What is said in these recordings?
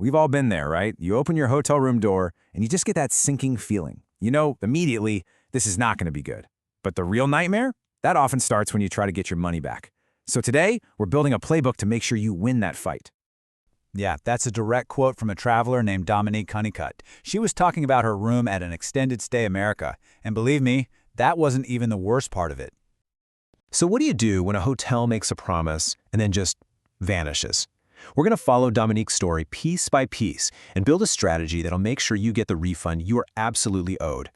We've all been there, right? You open your hotel room door, and you just get that sinking feeling. You know, immediately, this is not going to be good. But the real nightmare? That often starts when you try to get your money back. So today, we're building a playbook to make sure you win that fight. Yeah, that's a direct quote from a traveler named Dominique Huneycutt. She was talking about her room at an extended stay America, and believe me, that wasn't even the worst part of it. So what do you do when a hotel makes a promise and then just vanishes? We're going to follow Dominique's story piece by piece and build a strategy that'll make sure you get the refund you are absolutely owed.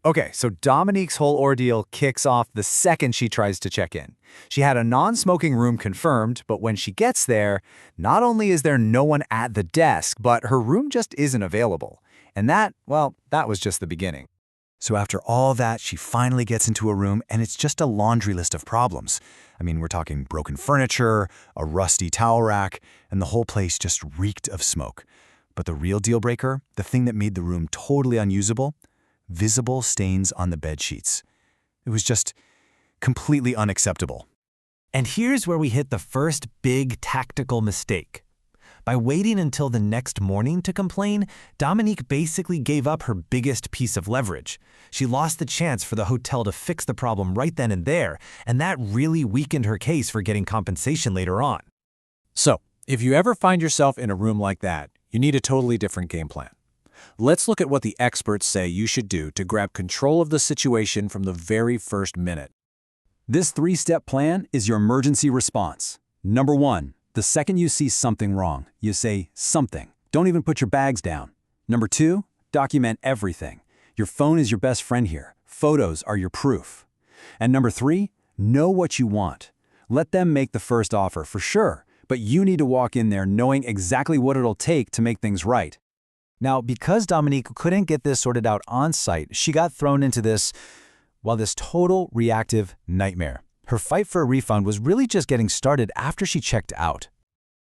Okay, so Dominique's whole ordeal kicks off the second she tries to check in. She had a non-smoking room confirmed, but when she gets there, not only is there no one at the desk, but her room just isn't available. And that was just the beginning. So after all that, she finally gets into a room, and it's just a laundry list of problems. I mean, we're talking broken furniture, a rusty towel rack, and the whole place just reeked of smoke. But the real deal breaker, the thing that made the room totally unusable, visible stains on the bed sheets. It was just completely unacceptable. And here's where we hit the first big tactical mistake. By waiting until the next morning to complain, Dominique basically gave up her biggest piece of leverage. She lost the chance for the hotel to fix the problem right then and there, and that really weakened her case for getting compensation later on. So, if you ever find yourself in a room like that, you need a totally different game plan. Let's look at what the experts say you should do to grab control of the situation from the very first minute. This 3-step plan is your emergency response. Number 1, the second you see something wrong, you say something. Don't even put your bags down. Number 2, document everything. Your phone is your best friend here. Photos are your proof. And number 3, know what you want. Let them make the first offer for sure, but you need to walk in there knowing exactly what it'll take to make things right. Now, because Dominique couldn't get this sorted out on site, she got thrown into this total reactive nightmare. Her fight for a refund was really just getting started after she checked out.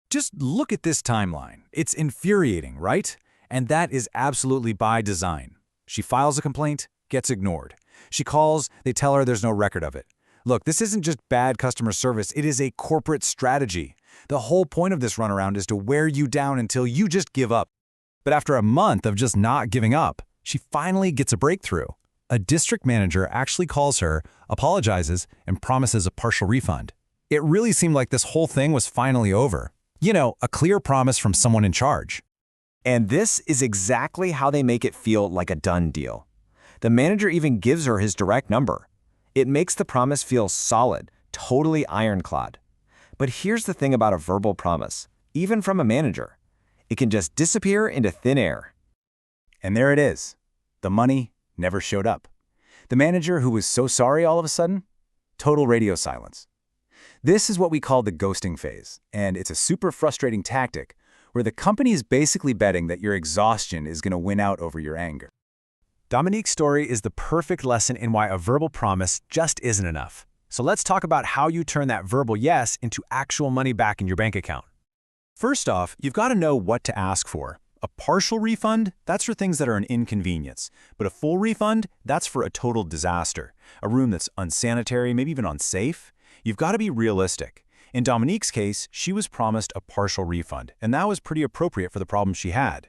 Just look at this timeline. It's infuriating, right? And that is absolutely by design. She files a complaint, gets ignored. She calls, they tell her there's no record of it. Look, this isn't just bad customer service, it is a corporate strategy. The whole point of this runaround is to wear you down until you just give up. But after a month of just not giving up, she finally gets a breakthrough. A district manager actually calls her, apologizes, and promises a partial refund. It really seemed like this whole thing was finally over. You know, a clear promise from someone in charge. And this is exactly how they make it feel like a done deal. The manager even gives her his direct number. It makes the promise feel solid, totally ironclad. But here's the thing about a verbal promise, even from a manager. It can just disappear into thin air. And there it is. The money never showed up. The manager, who was so sorry all of a sudden, total radio silence. This is what we call the ghosting phase, and it's a super frustrating tactic where the company is basically betting that your exhaustion is going to win out over your anger. Dominique's story is the perfect lesson in why a verbal promise just isn't enough. So let's talk about how you turn that verbal yes into actual money back in your bank account. First off, you've got to know what to ask for. A partial refund, that's for things that are an inconvenience. But a full refund, that's for a total disaster. A room that's unsanitary, maybe even unsafe. You've got to be realistic. In Dominique's case, she was promised a partial refund, and that was pretty appropriate for the problem she had.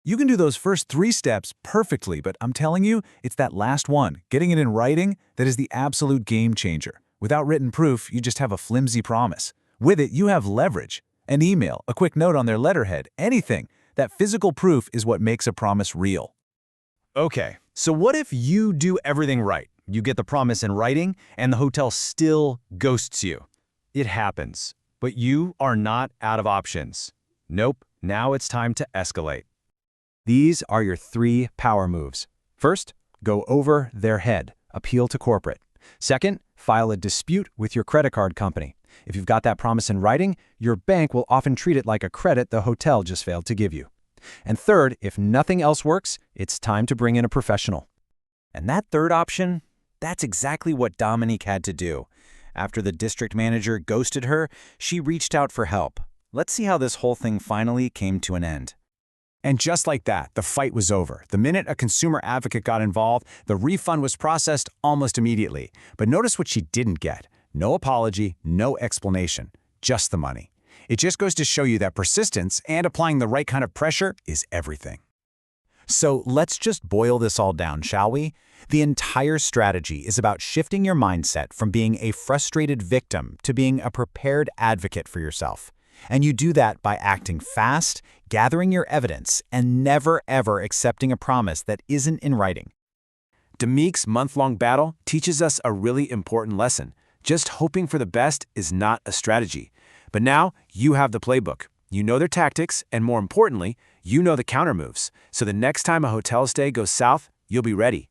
You can do those first 3 steps perfectly, but I'm telling you, it's that last one, getting it in writing, that is the absolute game changer. Without written proof, you just have a flimsy promise. With it, you have leverage. An email, a quick note on their letterhead, anything. That physical proof is what makes a promise real. Okay, so what if you do everything right? You get the promise in writing, and the hotel still ghosts you. It happens, but you are not out of options. Nope, now it's time to escalate. These are your 3 power moves. First, go over their head, appeal to corporate. Second, file a dispute with your credit card company. If you've got that promise in writing, your bank will often treat it like a credit the hotel just failed to give you. And third, if nothing else works, it's time to bring in a professional. And that third option, that's exactly what Dominique had to do. After the district manager ghosted her, she reached out for help. Let's see how this whole thing finally came to an end. And just like that, the fight was over. The minute a consumer advocate got involved, the refund was processed almost immediately. But notice what she didn't get. No apology, no explanation, just the money. It just goes to show you that persistence and applying the right kind of pressure is everything. So let's just boil this all down, shall we? The entire strategy is about shifting your mindset from being a frustrated victim to being a prepared advocate for yourself. And you do that by acting fast, gathering your evidence, and never ever accepting a promise that isn't in writing. Dominique's month-long battle teaches us a really important lesson. Just hoping for the best is not a strategy. But now you have the playbook. You know their tactics, and more importantly, you know the counter moves. So the next time a hotel stay goes south, you'll be ready.